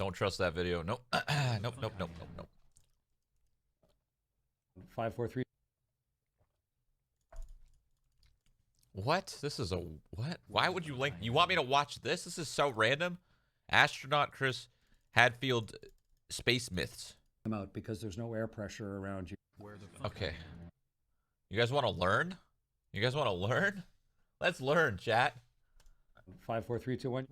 Don't trust that video. Nope. Nope, nope, nope, nope, nope. 543. What? This is a what? Why would you link? You want me to watch this? This is so random. Astronaut Chris Hadfield space myths. Come out because there's no air pressure around you. Okay. You guys want to learn? You guys want to learn? Let's learn, chat. 54321.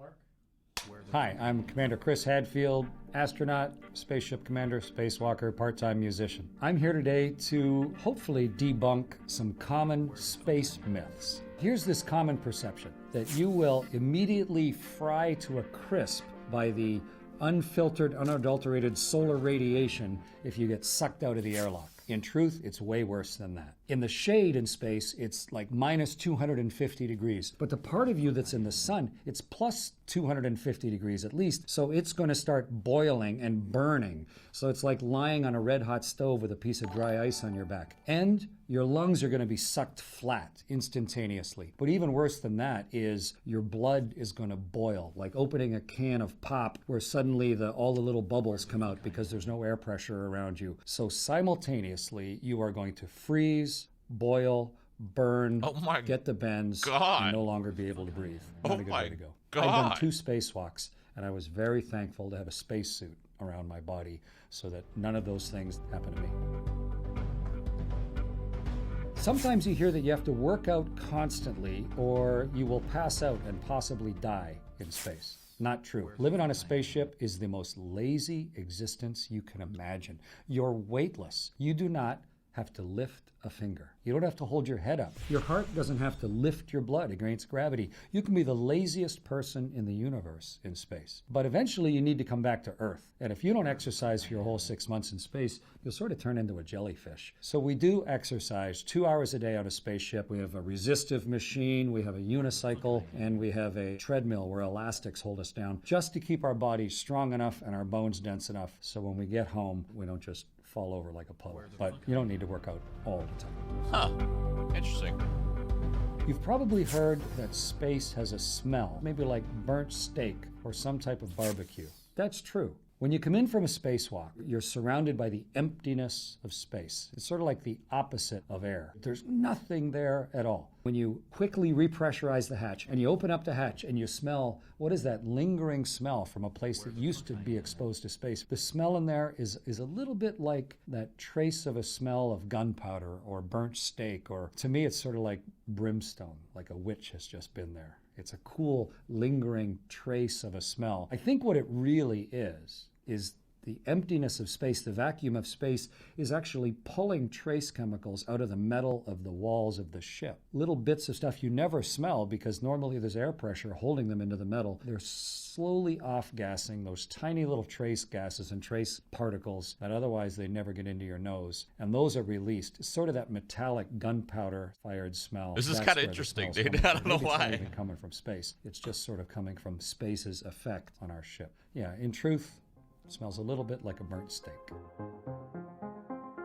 Hi, I'm Commander Chris Hadfield, astronaut, spaceship commander, spacewalker, part-time musician. I'm here today to hopefully debunk some common space myths. Here's this common perception that you will immediately fry to a crisp by the unfiltered, unadulterated solar radiation if you get sucked out of the airlock. In truth, it's way worse than that. In the shade in space, it's like minus 250 degrees. But the part of you that's in the sun, it's plus 250 degrees at least. So it's going to start boiling and burning. So it's like lying on a red hot stove with a piece of dry ice on your back. And your lungs are going to be sucked flat instantaneously. But even worse than that is your blood is going to boil, like opening a can of pop where suddenly all the little bubbles come out because there's no air pressure around you. So simultaneously, you are going to freeze, boil, burn, get the bends, and no longer be able to breathe. Not a good way to go. I've done 2 spacewalks, and I was very thankful to have a spacesuit around my body so that none of those things happen to me. Sometimes you hear that you have to work out constantly or you will pass out and possibly die in space. Not true. Living on a spaceship is the most lazy existence you can imagine. You're weightless. You do not have to lift a finger. You don't have to hold your head up. Your heart doesn't have to lift your blood against gravity. You can be the laziest person in the universe in space. But eventually you need to come back to Earth. And if you don't exercise for your whole 6 months in space, you'll sort of turn into a jellyfish. So we do exercise 2 hours a day on a spaceship. We have a resistive machine, we have a unicycle, and we have a treadmill where elastics hold us down just to keep our bodies strong enough and our bones dense enough so when we get home, we don't just fall over like a puddle. But you don't need to work out all the time. Huh. Interesting. You've probably heard that space has a smell, maybe like burnt steak or some type of barbecue. That's true. When you come in from a spacewalk, you're surrounded by the emptiness of space. It's sort of like the opposite of air. There's nothing there at all. When you quickly repressurize the hatch and you open up the hatch and you smell, what is that lingering smell from a place that used to be exposed to space? The smell in there is a little bit like that trace of a smell of gunpowder or burnt steak, or to me it's sort of like brimstone, like a witch has just been there. It's a cool, lingering trace of a smell. I think what it really is the emptiness of space, the vacuum of space, is actually pulling trace chemicals out of the metal of the walls of the ship. Little bits of stuff you never smell because normally there's air pressure holding them into the metal. They're slowly off-gassing those tiny little trace gases and trace particles that otherwise they never get into your nose. And those are released. It's sort of that metallic gunpowder-fired smell. This is kind of interesting, dude. I don't know why. It's not even coming from space. It's just sort of coming from space's effect on our ship. Yeah, in truth, it smells a little bit like a burnt steak.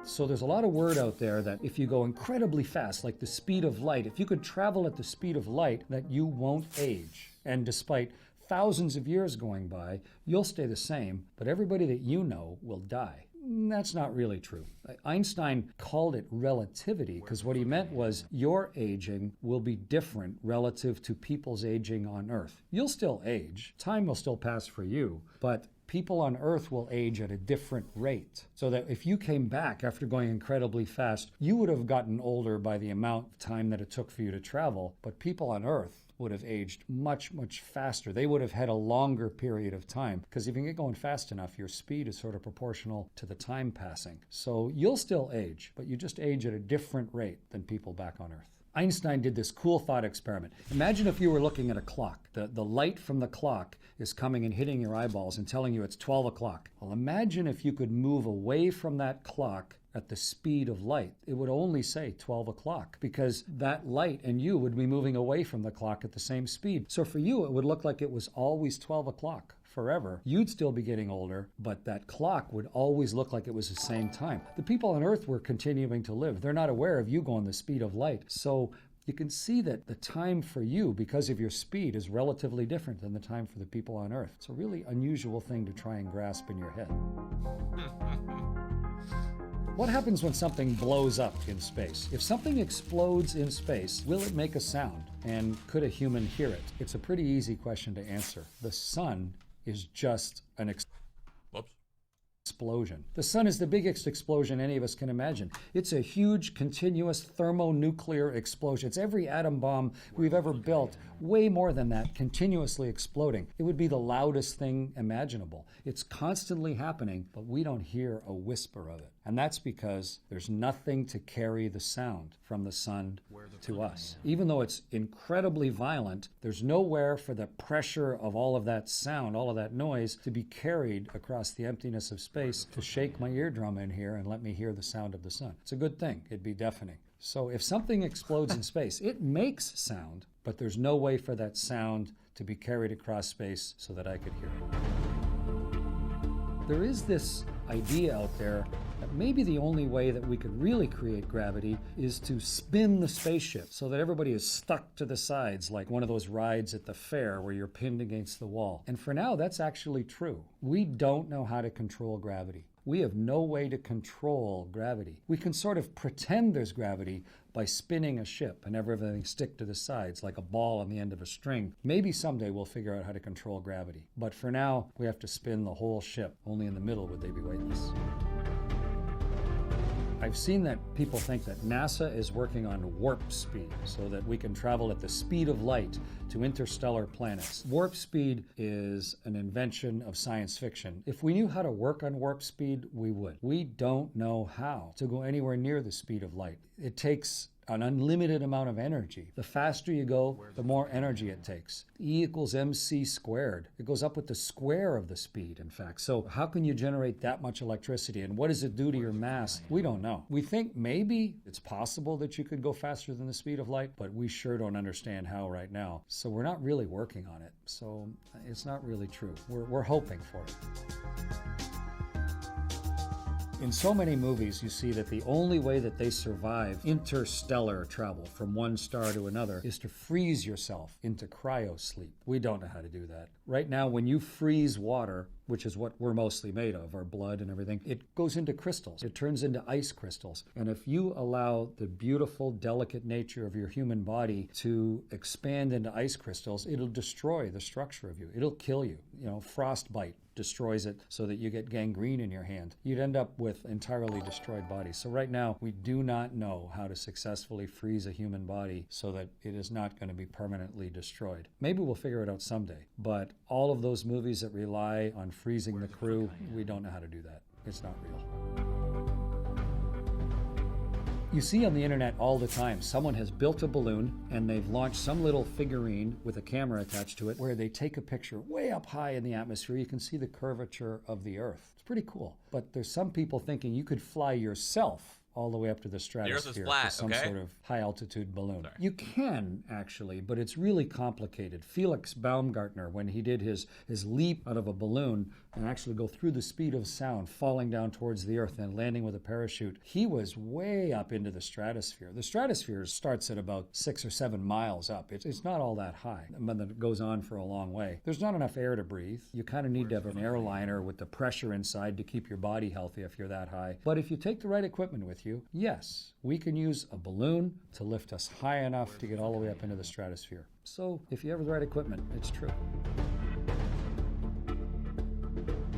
So there's a lot of word out there that if you go incredibly fast, like the speed of light, if you could travel at the speed of light, that you won't age. And despite thousands of years going by, you'll stay the same, but everybody that you know will die. That's not really true. Einstein called it relativity because what he meant was your aging will be different relative to people's aging on Earth. You'll still age. Time will still pass for you, but people on Earth will age at a different rate. So that if you came back after going incredibly fast, you would have gotten older by the amount of time that it took for you to travel, but people on Earth would have aged much, much faster. They would have had a longer period of time because if you get going fast enough, your speed is sort of proportional to the time passing. So you'll still age, but you just age at a different rate than people back on Earth. Einstein did this cool thought experiment. Imagine if you were looking at a clock. The light from the clock is coming and hitting your eyeballs and telling you it's 12 o'clock. Well, imagine if you could move away from that clock at the speed of light. It would only say 12 o'clock because that light and you would be moving away from the clock at the same speed. So for you, it would look like it was always 12 o'clock. Forever. You'd still be getting older, but that clock would always look like it was the same time. The people on Earth were continuing to live. They're not aware of you going the speed of light. So you can see that the time for you, because of your speed, is relatively different than the time for the people on Earth. It's a really unusual thing to try and grasp in your head. What happens when something blows up in space? If something explodes in space, will it make a sound? And could a human hear it? It's a pretty easy question to answer. The sun is just an explosion. The sun is the biggest explosion any of us can imagine. It's a huge, continuous thermonuclear explosion. It's every atom bomb we've ever built, way more than that, continuously exploding. It would be the loudest thing imaginable. It's constantly happening, but we don't hear a whisper of it. And that's because there's nothing to carry the sound from the sun to us. Even though it's incredibly violent, there's nowhere for the pressure of all of that sound, all of that noise, to be carried across the emptiness of space to shake my eardrum in here and let me hear the sound of the sun. It's a good thing. It'd be deafening. So if something explodes in space, it makes sound, but there's no way for that sound to be carried across space so that I could hear it. There is this idea out there that maybe the only way that we could really create gravity is to spin the spaceship so that everybody is stuck to the sides, like one of those rides at the fair where you're pinned against the wall. And for now, that's actually true. We don't know how to control gravity. We have no way to control gravity. We can sort of pretend there's gravity by spinning a ship and everything stick to the sides like a ball on the end of a string. Maybe someday we'll figure out how to control gravity. But for now, we have to spin the whole ship. Only in the middle would they be weightless. I've seen that people think that NASA is working on warp speed so that we can travel at the speed of light to interstellar planets. Warp speed is an invention of science fiction. If we knew how to work on warp speed, we would. We don't know how to go anywhere near the speed of light. It takes an unlimited amount of energy. The faster you go, the more energy it takes. E equals mc squared. It goes up with the square of the speed, in fact. So how can you generate that much electricity? And what does it do to your mass? We don't know. We think maybe it's possible that you could go faster than the speed of light, but we sure don't understand how right now. So we're not really working on it. So it's not really true. We're hoping for it. In so many movies, you see that the only way that they survive interstellar travel from one star to another is to freeze yourself into cryosleep. We don't know how to do that. Right now, when you freeze water, which is what we're mostly made of, our blood and everything, it goes into crystals. It turns into ice crystals. And if you allow the beautiful, delicate nature of your human body to expand into ice crystals, it'll destroy the structure of you. It'll kill you. You know, frostbite destroys it so that you get gangrene in your hand. You'd end up with entirely destroyed bodies. So right now, we do not know how to successfully freeze a human body so that it is not going to be permanently destroyed. Maybe we'll figure it out someday, but all of those movies that rely on freezing the crew, we don't know how to do that. It's not real. You see on the internet all the time, someone has built a balloon and they've launched some little figurine with a camera attached to it where they take a picture way up high in the atmosphere. You can see the curvature of the Earth. It's pretty cool. But there's some people thinking you could fly yourself all the way up to the stratosphere. The Earth is flat, with some okay? sort of high-altitude balloon. Sorry. You can, actually, but it's really complicated. Felix Baumgartner, when he did his leap out of a balloon and actually go through the speed of sound, falling down towards the Earth and landing with a parachute, he was way up into the stratosphere. The stratosphere starts at about 6 or 7 miles up. It's not all that high, but then it goes on for a long way. There's not enough air to breathe. You kind of need to have an airliner with the pressure inside to keep your body healthy if you're that high. But if you take the right equipment with you, yes, we can use a balloon to lift us high enough to get all the way up into the stratosphere. So if you have the right equipment, it's true.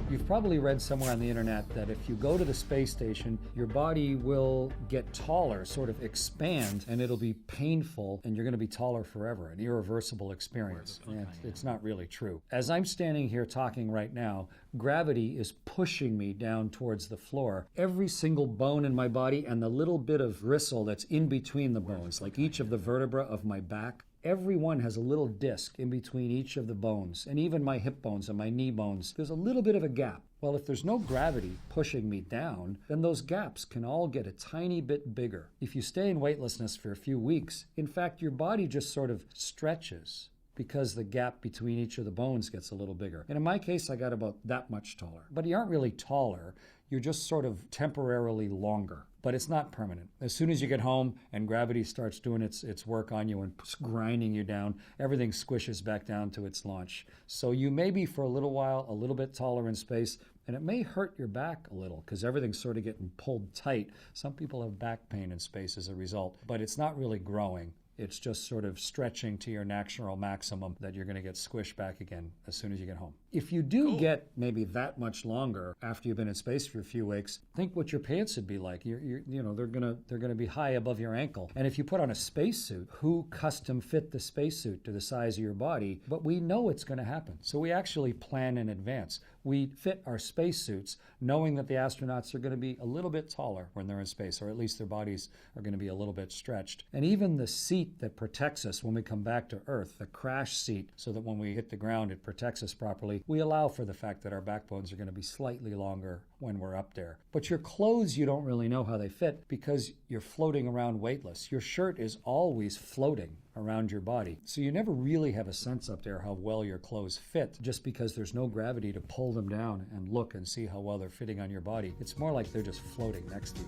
You've probably read somewhere on the internet that if you go to the space station, your body will get taller, sort of expand, and it'll be painful, and you're going to be taller forever, an irreversible experience. And it's not really true. As I'm standing here talking right now, gravity is pushing me down towards the floor. Every single bone in my body and the little bit of gristle that's in between the bones, like each of the vertebra of my back, every one has a little disc in between each of the bones, and even my hip bones and my knee bones, there's a little bit of a gap. Well, if there's no gravity pushing me down, then those gaps can all get a tiny bit bigger. If you stay in weightlessness for a few weeks, in fact, your body just sort of stretches because the gap between each of the bones gets a little bigger. And in my case, I got about that much taller. But you aren't really taller, you're just sort of temporarily longer. but it's not permanent. As soon as you get home and gravity starts doing its work on you and grinding you down, everything squishes back down to its launch. So you may be for a little while a little bit taller in space, and it may hurt your back a little because everything's sort of getting pulled tight. Some people have back pain in space as a result, but it's not really growing. It's just sort of stretching to your natural maximum that you're going to get squished back again as soon as you get home. If you do get maybe that much longer after you've been in space for a few weeks, think what your pants would be like. You know, they're gonna be high above your ankle. And if you put on a spacesuit, who custom fit the spacesuit to the size of your body? But we know it's going to happen, so we actually plan in advance. We fit our spacesuits knowing that the astronauts are going to be a little bit taller when they're in space, or at least their bodies are going to be a little bit stretched. And even the seat that protects us when we come back to Earth, the crash seat, so that when we hit the ground it protects us properly, we allow for the fact that our backbones are going to be slightly longer when we're up there. But your clothes, you don't really know how they fit because you're floating around weightless. Your shirt is always floating around your body. So you never really have a sense up there how well your clothes fit, just because there's no gravity to pull them down and look and see how well they're fitting on your body. It's more like they're just floating next to you.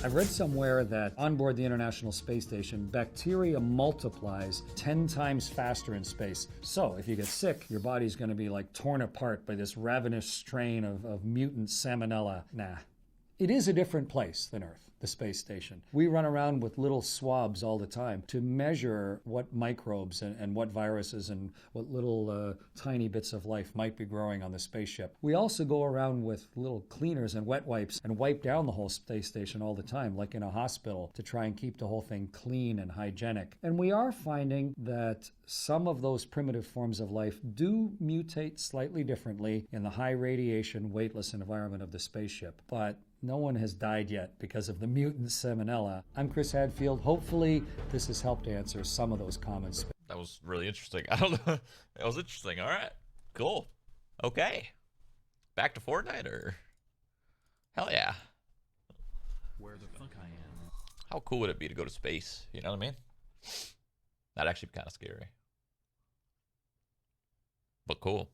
I've read somewhere that on board the International Space Station, bacteria multiplies 10 times faster in space. So if you get sick, your body's going to be like torn apart by this ravenous strain of mutant salmonella. Nah. It is a different place than Earth, the space station. We run around with little swabs all the time to measure what microbes and what viruses and what little tiny bits of life might be growing on the spaceship. We also go around with little cleaners and wet wipes and wipe down the whole space station all the time, like in a hospital, to try and keep the whole thing clean and hygienic. And we are finding that some of those primitive forms of life do mutate slightly differently in the high radiation, weightless environment of the spaceship. But no one has died yet because of the mutant salmonella. I'm Chris Hadfield. Hopefully this has helped answer some of those comments. That was really interesting. I don't know. That was interesting. All right. Cool. Okay. Back to Fortnite, or? Hell yeah. Where the fuck I am. How cool would it be to go to space? You know what I mean? That'd actually be kind of scary. But cool.